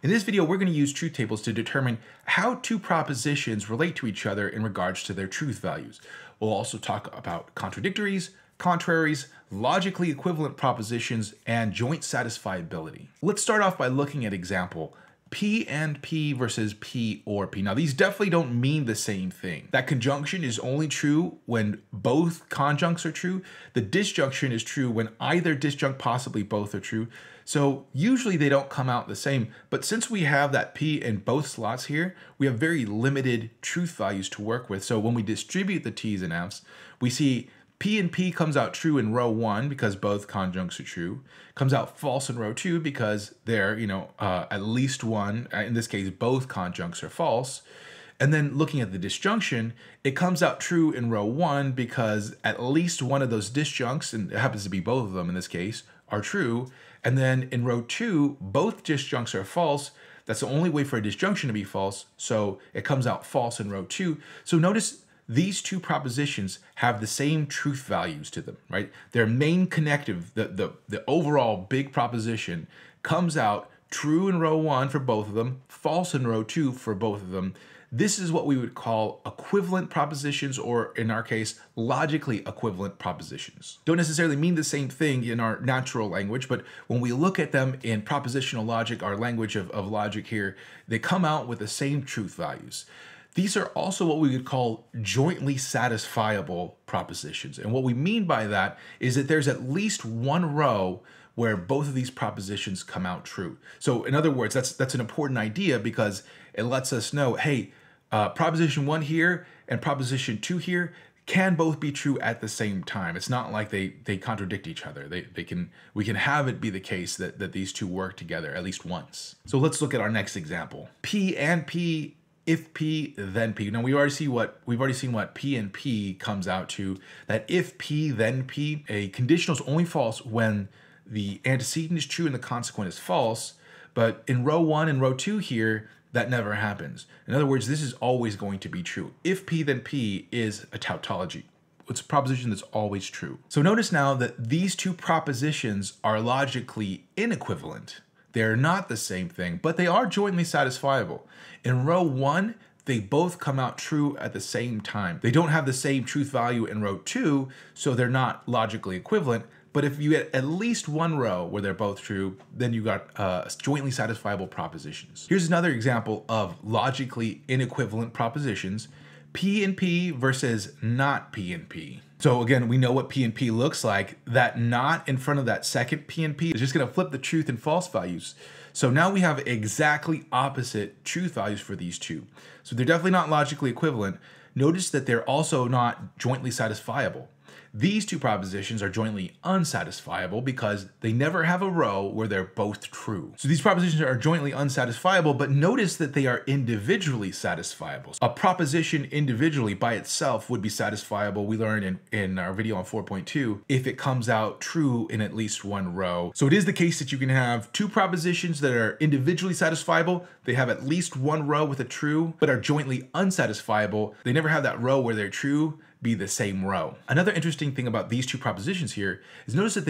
In this video, we're going to use truth tables to determine how two propositions relate to each other in regards to their truth values. We'll also talk about contradictories, contraries, logically equivalent propositions, and joint satisfiability. Let's start off by looking at example P and P versus P or P. Now, these definitely don't mean the same thing. That conjunction is only true when both conjuncts are true. The disjunction is true when either disjunct, possibly both, are true. So usually they don't come out the same, but since we have that P in both slots here, we have very limited truth values to work with. So when we distribute the T's and F's, we see P and P comes out true in row 1 because both conjuncts are true. Comes out false in row 2 because they're, at least one, in this case, both conjuncts are false. And then looking at the disjunction, it comes out true in row 1 because at least one of those disjuncts, and it happens to be both of them in this case, are true. And then in row 2, both disjuncts are false. That's the only way for a disjunction to be false. So it comes out false in row 2. So notice these two propositions have the same truth values to them, right? Their main connective, the overall big proposition, comes out true in row 1 for both of them, false in row 2 for both of them. This is what we would call equivalent propositions, or in our case, logically equivalent propositions. Don't necessarily mean the same thing in our natural language, but when we look at them in propositional logic, our language of logic here, they come out with the same truth values. These are also what we would call jointly satisfiable propositions. And what we mean by that is that there's at least one row where both of these propositions come out true. So in other words, that's an important idea because it lets us know, hey, proposition 1 here and proposition 2 here can both be true at the same time. It's not like they contradict each other. We can have it be the case that these two work together at least once. So let's look at our next example. P and P, if P, then P. Now we've already seen what P and P comes out to, that if P, then P. A conditional is only false when the antecedent is true and the consequent is false, but in row 1 and row 2 here, that never happens. In other words, this is always going to be true. If P, then P is a tautology. It's a proposition that's always true. So notice now that these two propositions are logically inequivalent. They're not the same thing, but they are jointly satisfiable. In row 1, they both come out true at the same time. They don't have the same truth value in row 2, so they're not logically equivalent. But if you get at least one row where they're both true, then you got jointly satisfiable propositions. Here's another example of logically inequivalent propositions. P and P versus not P and P. So again, we know what P and P looks like. That not in front of that second P and P is just gonna flip the truth and false values. So now we have exactly opposite truth values for these two. So they're definitely not logically equivalent. Notice that they're also not jointly satisfiable. These two propositions are jointly unsatisfiable because they never have a row where they're both true. So these propositions are jointly unsatisfiable, but notice that they are individually satisfiable. A proposition individually by itself would be satisfiable, we learned in our video on 4.2, if it comes out true in at least one row. So it is the case that you can have two propositions that are individually satisfiable. They have at least one row with a true, but are jointly unsatisfiable. They never have that row where they're true be the same row. Another interesting thing about these two propositions here is notice that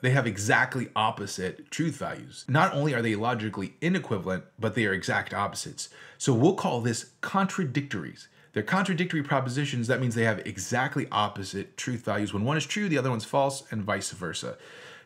they have exactly opposite truth values. Not only are they logically inequivalent, but they are exact opposites. So we'll call this contradictories. They're contradictory propositions. That means they have exactly opposite truth values. When one is true, the other one's false, and vice versa.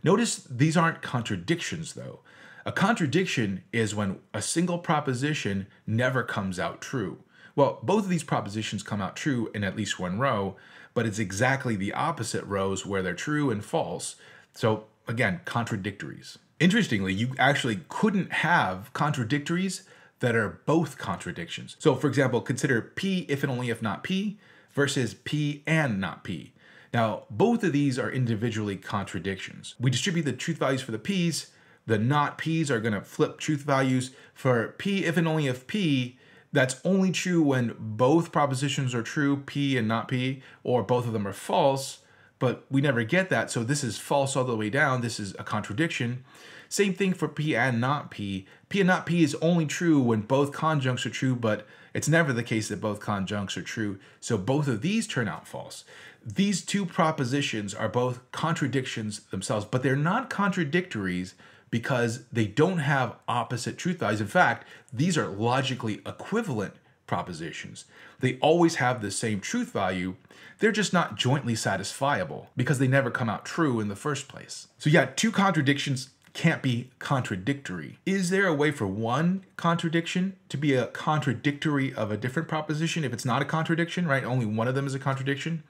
Notice these aren't contradictions though. A contradiction is when a single proposition never comes out true. Well, both of these propositions come out true in at least one row, but it's exactly the opposite rows where they're true and false. So again, contradictories. Interestingly, you actually couldn't have contradictories that are both contradictions. So for example, consider P if and only if not P versus P and not P. Now, both of these are individually contradictions. We distribute the truth values for the P's. The not P's are gonna flip truth values. For P if and only if P, that's only true when both propositions are true, P and not P, or both of them are false, but we never get that. So this is false all the way down. This is a contradiction. Same thing for P and not P. P and not P is only true when both conjuncts are true, but it's never the case that both conjuncts are true. So both of these turn out false. These two propositions are both contradictions themselves, but they're not contradictories because they don't have opposite truth values. In fact, these are logically equivalent propositions. They always have the same truth value. They're just not jointly satisfiable because they never come out true in the first place. So yeah, two contradictions can't be contradictory. Is there a way for one contradiction to be a contradictory of a different proposition if it's not a contradiction, right? Only one of them is a contradiction?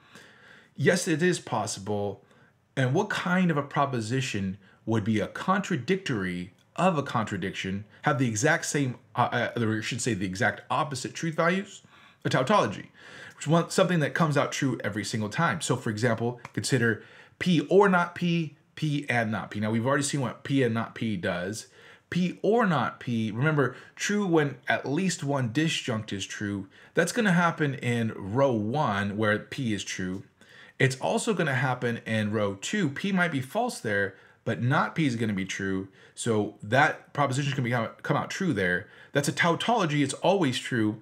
Yes, it is possible. And what kind of a proposition would be a contradictory of a contradiction, have the exact same, or I should say the exact opposite truth values? A tautology, which is something that comes out true every single time. So for example, consider P or not P, P and not P. Now we've already seen what P and not P does. P or not P, remember, true when at least one disjunct is true. That's going to happen in row 1 where P is true. It's also going to happen in row 2. P might be false there, but not P is going to be true. So that proposition is going to come out true there. That's a tautology. It's always true.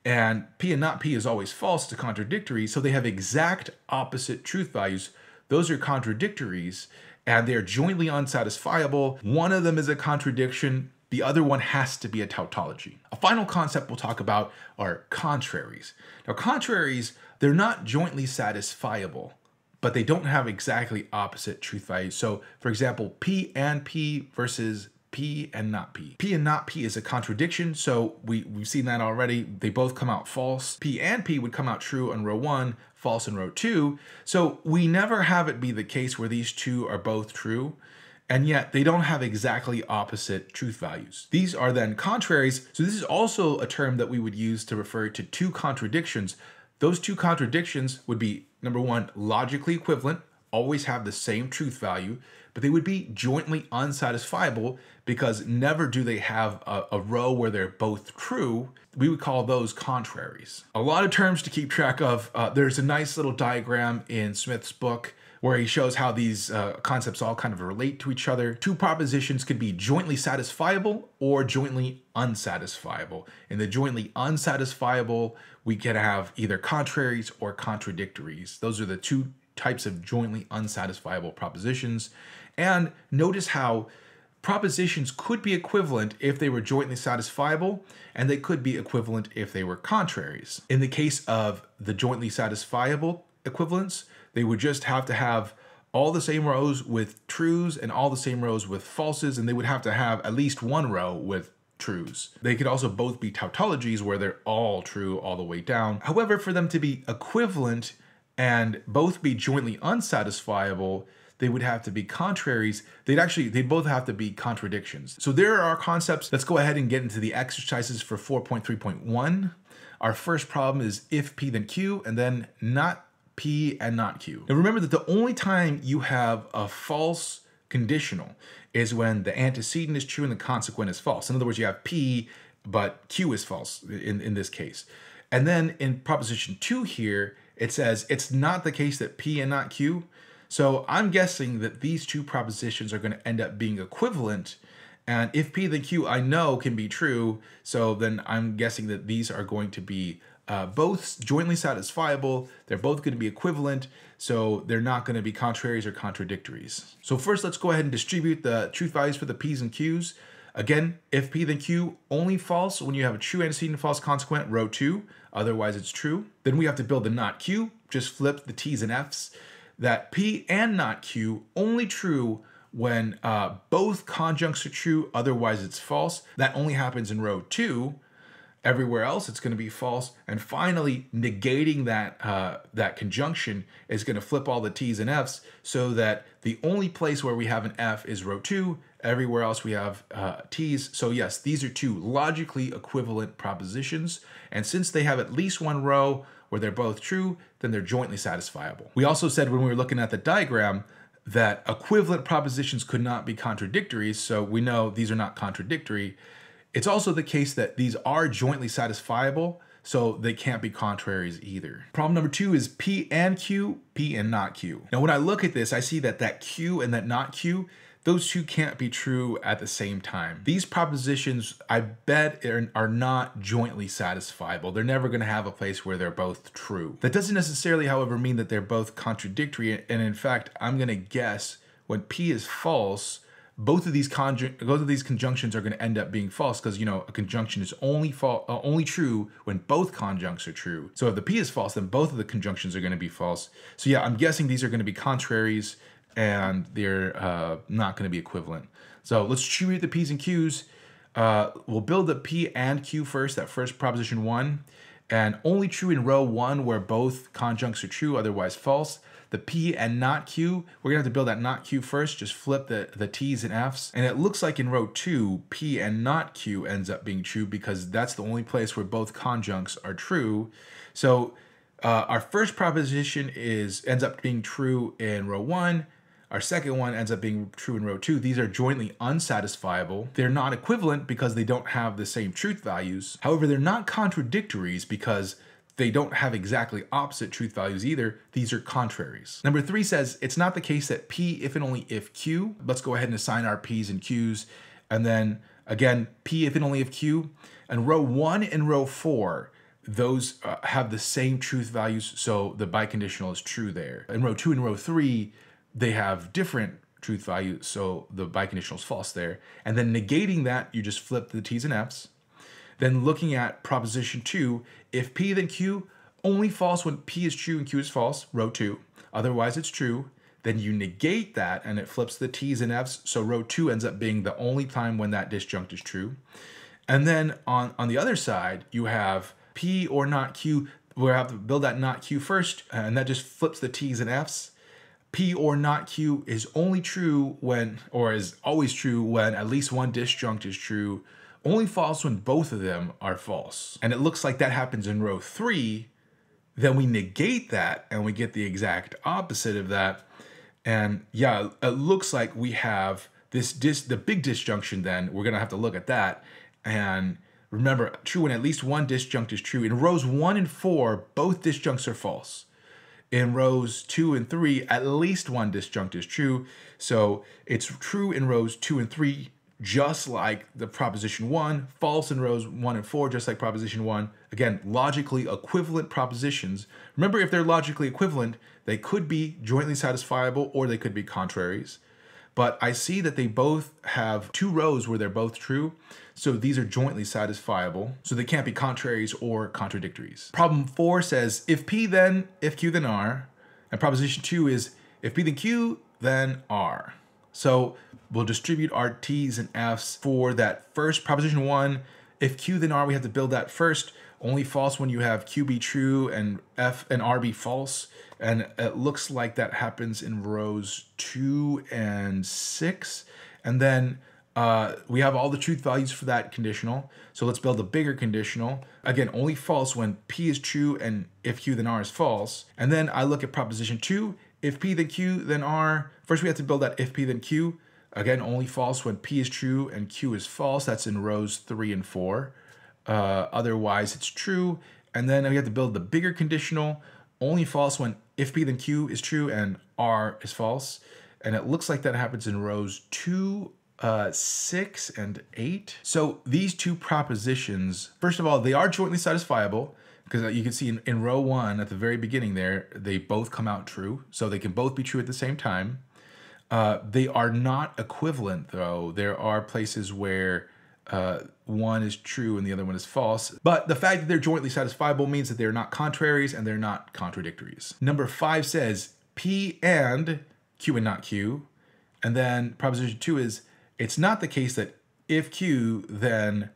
And P and not P is always false. It's a contradictory. So they have exact opposite truth values. Those are contradictories, and they're jointly unsatisfiable. One of them is a contradiction. The other one has to be a tautology. A final concept we'll talk about are contraries. Now, contraries, they're not jointly satisfiable, but they don't have exactly opposite truth values. So, for example, P and P versus P and not P. P and not P is a contradiction, so we've seen that already. They both come out false. P and P would come out true in row 1, false in row 2. So we never have it be the case where these two are both true, and yet they don't have exactly opposite truth values. These are then contraries. So this is also a term that we would use to refer to two contradictions. Those two contradictions would be, number 1, logically equivalent, always have the same truth value, but they would be jointly unsatisfiable because never do they have a row where they're both true. We would call those contraries. A lot of terms to keep track of. There's a nice little diagram in Smith's book where he shows how these concepts all kind of relate to each other. Two propositions could be jointly satisfiable or jointly unsatisfiable. In the jointly unsatisfiable, we can have either contraries or contradictories. Those are the two types of jointly unsatisfiable propositions. And notice how propositions could be equivalent if they were jointly satisfiable, and they could be equivalent if they were contraries. In the case of the jointly satisfiable equivalence, they would just have to have all the same rows with trues and all the same rows with falses, and they would have to have at least one row with trues. They could also both be tautologies where they're all true all the way down. However, for them to be equivalent and both be jointly unsatisfiable, they would have to be contraries. They'd both have to be contradictions. So there are our concepts. Let's go ahead and get into the exercises for 4.3.1. Our first problem is if P then Q, and then not P and not Q. Now remember that the only time you have a false conditional is when the antecedent is true and the consequent is false. In other words, you have P, but Q is false in this case. And then in proposition 2 here, it says it's not the case that P and not Q. So I'm guessing that these two propositions are going to end up being equivalent. And if P then Q I know can be true, so then I'm guessing that these are going to be both jointly satisfiable. They're both going to be equivalent, so they're not going to be contraries or contradictories. So first, let's go ahead and distribute the truth values for the P's and Q's. Again, if P then Q, only false when you have a true antecedent, false consequent, row 2. Otherwise, it's true. Then we have to build the not Q. Just flip the T's and F's. That P and not Q, only true when both conjuncts are true. Otherwise, it's false. That only happens in row 2. Everywhere else, it's going to be false. And finally, negating that conjunction is going to flip all the T's and F's so that the only place where we have an F is row 2. Everywhere else we have T's. So yes, these are two logically equivalent propositions. And since they have at least one row where they're both true, then they're jointly satisfiable. We also said when we were looking at the diagram that equivalent propositions could not be contradictories. So we know these are not contradictory. It's also the case that these are jointly satisfiable, so they can't be contraries either. Problem number 2 is P and Q, P and not Q. Now, when I look at this, I see that Q and that not Q, those two can't be true at the same time. These propositions, I bet, are not jointly satisfiable. They're never going to have a place where they're both true. That doesn't necessarily, however, mean that they're both contradictory. And in fact, I'm going to guess when P is false, both of these conjunctions are going to end up being false because, you know, a conjunction is only true when both conjuncts are true. So if the P is false, then both of the conjunctions are going to be false. So yeah, I'm guessing these are going to be contraries and they're not going to be equivalent. So let's treat the P's and Q's. We'll build the P and Q first, that first proposition 1, and only true in row 1 where both conjuncts are true, otherwise false. The P and not Q, we're gonna have to build that not Q first, just flip the T's and F's. And it looks like in row 2, P and not Q ends up being true because that's the only place where both conjuncts are true. So our first proposition ends up being true in row 1. Our second one ends up being true in row 2. These are jointly unsatisfiable. They're not equivalent because they don't have the same truth values. However, they're not contradictories because they don't have exactly opposite truth values either. These are contraries. Number 3 says, it's not the case that P if and only if Q. Let's go ahead and assign our P's and Q's. And then again, P if and only if Q. And row 1 and row 4, those have the same truth values. So the biconditional is true there. In row 2 and row 3, they have different truth values. So the biconditional is false there. And then negating that, you just flip the T's and F's. Then looking at proposition 2, if P then Q, only false when P is true and Q is false, row 2. Otherwise it's true. Then you negate that and it flips the T's and F's. So row 2 ends up being the only time when that disjunct is true. And then on the other side, you have P or not Q. We'll have to build that not Q first, and that just flips the T's and F's. P or not Q is only true when, or is always true when at least one disjunct is true. Only false when both of them are false. And it looks like that happens in row 3. Then we negate that and we get the exact opposite of that. And yeah, it looks like we have the big disjunction then. We're gonna have to look at that. And remember, true when at least one disjunct is true. In rows 1 and 4, both disjuncts are false. In rows 2 and 3, at least one disjunct is true. So it's true in rows 2 and 3, just like the proposition 1, false in rows 1 and 4, just like proposition 1. Again, logically equivalent propositions. Remember, if they're logically equivalent, they could be jointly satisfiable or they could be contraries. But I see that they both have 2 rows where they're both true. So these are jointly satisfiable. So they can't be contraries or contradictories. Problem 4 says, if P then, if Q then R. And proposition 2 is, if P then Q, then R. So we'll distribute our T's and F's for that first proposition 1. If Q then R, we have to build that first. Only false when you have Q be true and F and R be false. And it looks like that happens in rows 2 and 6. And then we have all the truth values for that conditional. So let's build a bigger conditional. Again, only false when P is true and if Q then R is false. And then I look at proposition 2. If P then Q then R. First we have to build that if P then Q. Again, only false when P is true and Q is false. That's in rows 3 and 4. Otherwise it's true. And then we have to build the bigger conditional. Only false when if P then Q is true and R is false. And it looks like that happens in rows 2, 6, and 8. So these 2 propositions, first of all, they are jointly satisfiable because you can see in row 1 at the very beginning there, they both come out true. So they can both be true at the same time. They are not equivalent though. There are places where one is true and the other one is false. But the fact that they're jointly satisfiable means that they're not contraries and they're not contradictories. Number 5 says P and Q and not Q. And then proposition 2 is, it's not the case that if Q, then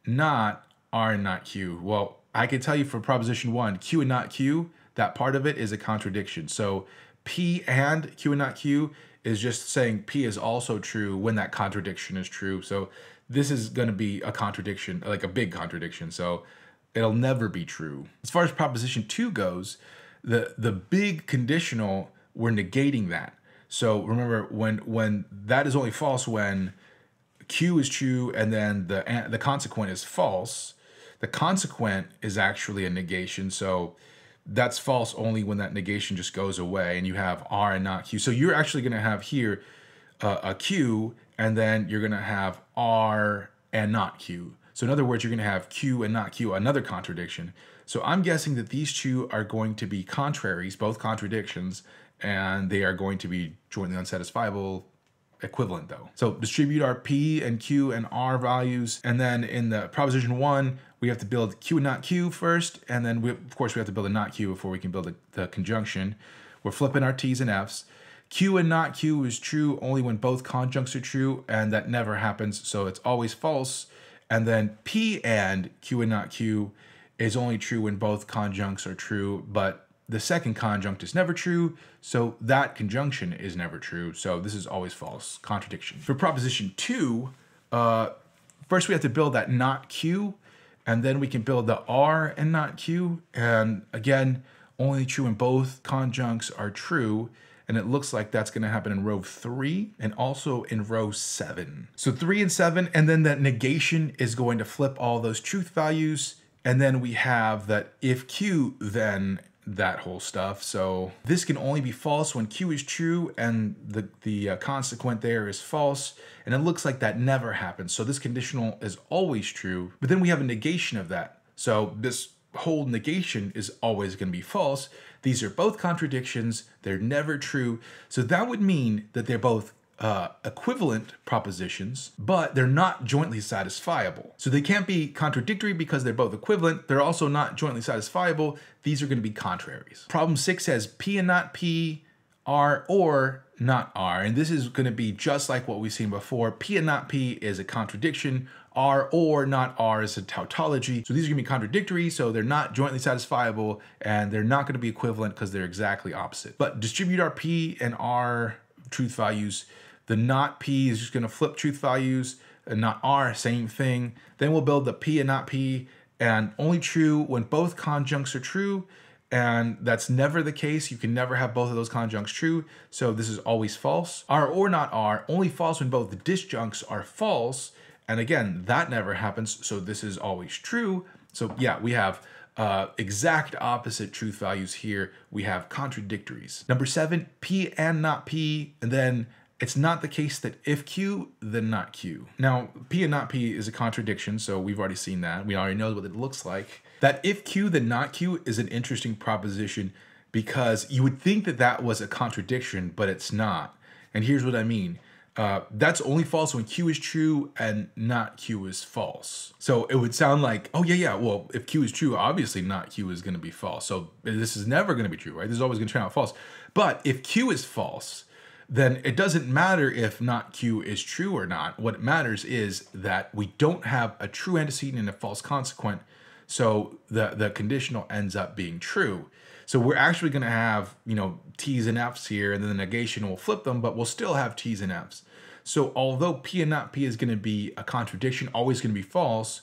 not R and not Q. Well, I can tell you for proposition 1, Q and not Q, that part of it is a contradiction. So P and Q and not Q is just saying P is also true when that contradiction is true. So this is going to be a contradiction, like a big contradiction. So it'll never be true. As far as proposition 2 goes, the big conditional, we're negating that. So remember, when that is only false when Q is true and then the consequent is false. The consequent is actually a negation. So that's false only when that negation just goes away and you have R and not Q. So you're actually going to have here a Q and then you're going to have R and not Q. So in other words, you're going to have Q and not Q, another contradiction. So I'm guessing that these 2 are going to be contraries, both contradictions, and they are going to be jointly unsatisfiable equivalent though. So distribute our P and Q and R values. And then in the proposition 1, we have to build Q and not Q first. And then of course we have to build a not Q before we can build the conjunction. We're flipping our T's and F's. Q and not Q is true only when both conjuncts are true, and that never happens, so it's always false. And then P and Q and not Q is only true when both conjuncts are true, but the second conjunct is never true, so that conjunction is never true, so this is always false. Contradiction. For proposition 2, first we have to build that not Q, and then we can build the R and not Q, and again, only true when both conjuncts are true. And it looks like that's going to happen in row 3 and also in row 7. So 3 and 7, and then that negation is going to flip all those truth values. And then we have that if Q, then that whole stuff. So this can only be false when Q is true and the consequent there is false. And it looks like that never happens. So this conditional is always true. But then we have a negation of that. So this whole negation is always going to be false. These are both contradictions. They're never true. So that would mean that they're both equivalent propositions, but they're not jointly satisfiable. So they can't be contradictory because they're both equivalent. They're also not jointly satisfiable. These are going to be contraries. Problem 6 says P and not P, R or not R. And this is going to be just like what we've seen before. P and not P is a contradiction. R or not R is a tautology. So these are going to be contradictory, so they're not jointly satisfiable, and they're not going to be equivalent because they're exactly opposite. But distribute our P and R truth values. The not P is just going to flip truth values, and not R, same thing. Then we'll build the P and not P, and only true when both conjuncts are true, and that's never the case. You can never have both of those conjuncts true, so this is always false. R or not R, only false when both the disjuncts are false, and again, that never happens, so this is always true. So yeah, we have exact opposite truth values here. We have contradictories. Number 7, P and not P, and then it's not the case that if Q, then not Q. Now, P and not P is a contradiction, so we've already seen that. We already know what it looks like. That if Q, then not Q is an interesting proposition because you would think that that was a contradiction, but it's not. And here's what I mean. That's only false when Q is true and not Q is false. So it would sound like, oh yeah, well, if Q is true, obviously not Q is going to be false. So this is never going to be true, right? This is always going to turn out false. But if Q is false, then it doesn't matter if not Q is true or not. What matters is that we don't have a true antecedent and a false consequent. So the conditional ends up being true. So we're actually going to have, T's and F's here, and then the negation will flip them, but we'll still have T's and F's. So although P and not P is going to be a contradiction, always going to be false,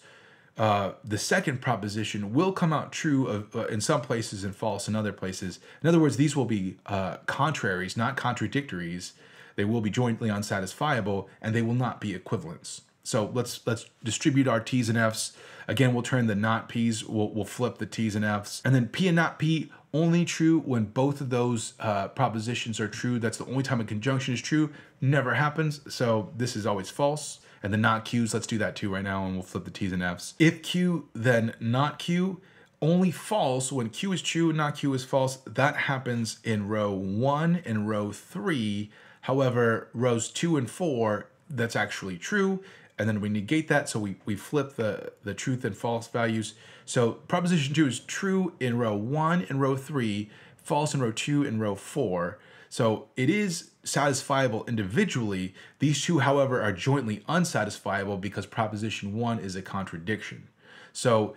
the second proposition will come out true in some places and false in other places. In other words, these will be contraries, not contradictories. They will be jointly unsatisfiable, and they will not be equivalents. So let's distribute our T's and F's. Again, we'll turn the not P's, we'll flip the T's and F's. And then P and not P, only true when both of those propositions are true. That's the only time a conjunction is true. Never happens, so this is always false. And the not Q's, let's do that too right now, and we'll flip the T's and F's. If Q, then not Q, only false when Q is true and not Q is false. That happens in row 1 and row 3. However, rows 2 and 4, that's actually true. And then we negate that, so we flip the truth and false values. So proposition 2 is true in row 1 and row 3, false in row 2 and row 4. So it is satisfiable individually. These two, however, are jointly unsatisfiable because proposition 1 is a contradiction. So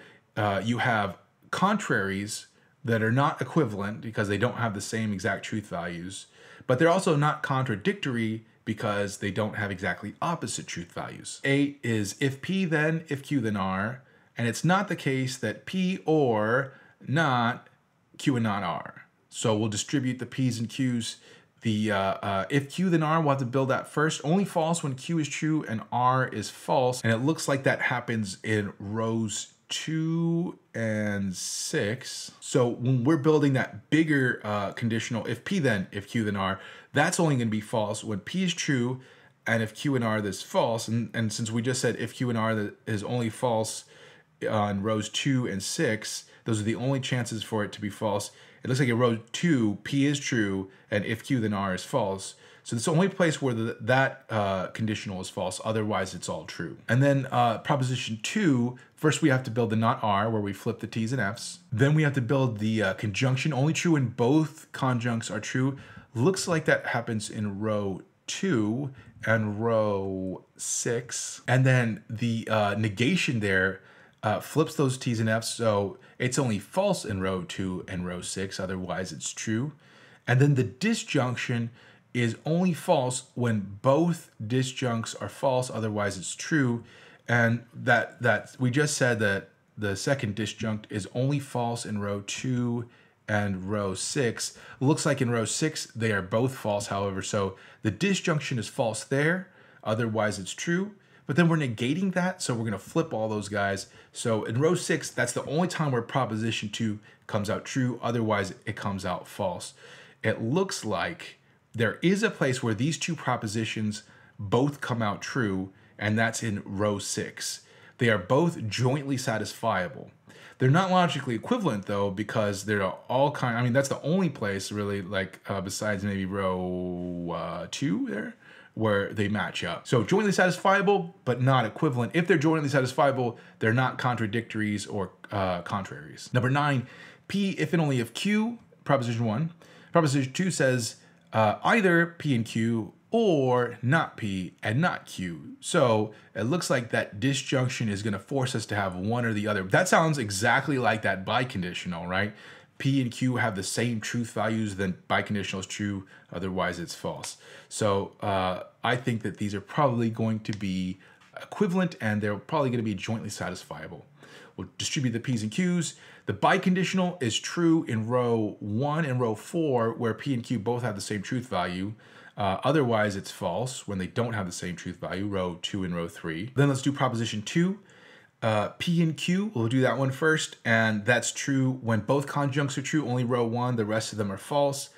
you have contraries that are not equivalent because they don't have the same exact truth values, but they're also not contradictory because they don't have exactly opposite truth values. 8 is if P, then if Q, then R. And it's not the case that P or not Q and not R. So we'll distribute the P's and Q's. The if Q, then R, we'll have to build that first. Only false when Q is true and R is false. And it looks like that happens in rows 2 and 6. So when we're building that bigger conditional, if P, then if Q, then R, that's only going to be false when P is true and if Q and R is false. And since we just said if Q and R that is only false on rows 2 and 6, those are the only chances for it to be false. It looks like in row 2, P is true, and if Q, then R is false. So it's the only place where that conditional is false. Otherwise, it's all true. And then proposition 2, first we have to build the not R where we flip the T's and F's. Then we have to build the conjunction, only true when both conjuncts are true. Looks like that happens in row 2 and row 6. And then the negation there flips those T's and F's, so it's only false in row 2 and row 6, otherwise it's true. And then the disjunction is only false when both disjuncts are false, otherwise it's true. And that we just said that the second disjunct is only false in row 2 and row 6. Looks like in row 6 they are both false, however, so the disjunction is false there, otherwise it's true. But then we're negating that, so we're going to flip all those guys. So in row 6, that's the only time where proposition 2 comes out true, otherwise it comes out false. It looks like there is a place where these two propositions both come out true, and that's in row 6. They are both jointly satisfiable. They're not logically equivalent though, because they're all kind, I mean, that's the only place really, like besides maybe row 2 there, where they match up. So jointly satisfiable, but not equivalent. If they're jointly satisfiable, they're not contradictories or contraries. Number 9, P if and only if Q, proposition 1. Proposition 2 says either P and Q or not P and not Q. So it looks like that disjunction is gonna force us to have one or the other. That sounds exactly like that biconditional, right? P and Q have the same truth values, then biconditional is true, otherwise it's false. So I think that these are probably going to be equivalent and they're probably going to be jointly satisfiable. We'll distribute the P's and Q's. The biconditional is true in row 1 and row 4 where P and Q both have the same truth value. Otherwise it's false when they don't have the same truth value, row 2 and row 3. Then let's do proposition 2. P and Q, we'll do that one first, and that's true when both conjuncts are true, only row 1, the rest of them are false.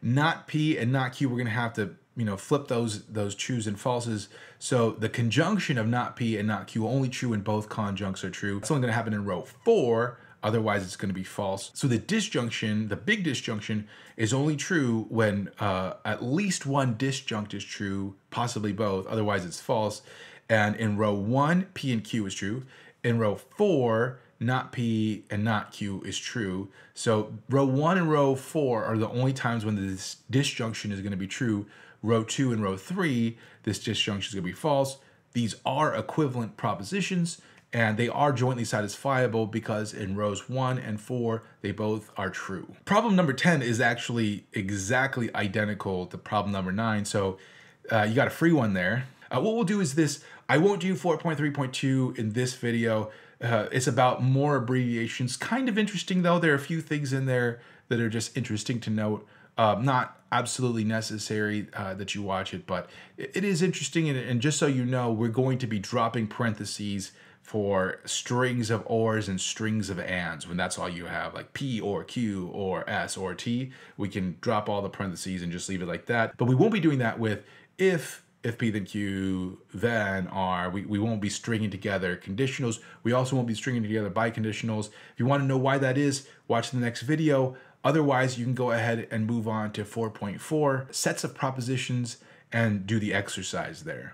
Not P and not Q, we're gonna have to, flip those trues and falses. So the conjunction of not P and not Q, only true when both conjuncts are true. It's only gonna happen in row 4, otherwise it's gonna be false. So the disjunction, the big disjunction, is only true when at least one disjunct is true, possibly both, otherwise it's false. And in row 1, P and Q is true. In row 4, not P and not Q is true. So row 1 and row 4 are the only times when this disjunction is going to be true. Row 2 and row 3, this disjunction is going to be false. These are equivalent propositions, and they are jointly satisfiable because in rows 1 and 4, they both are true. Problem number 10 is actually exactly identical to problem number 9, so you got a free one there. What we'll do is this. I won't do 4.3.2 in this video. It's about more abbreviations. Kind of interesting though. There are a few things in there that are just interesting to note. Not absolutely necessary that you watch it, but it is interesting. And just so you know, we're going to be dropping parentheses for strings of ors and strings of ands. When that's all you have, like P or Q or S or T, we can drop all the parentheses and just leave it like that. But we won't be doing that with if P then Q then R. We won't be stringing together conditionals. We also won't be stringing together biconditionals. If you want to know why that is, watch the next video. Otherwise, you can go ahead and move on to 4.4, sets of propositions, and do the exercise there.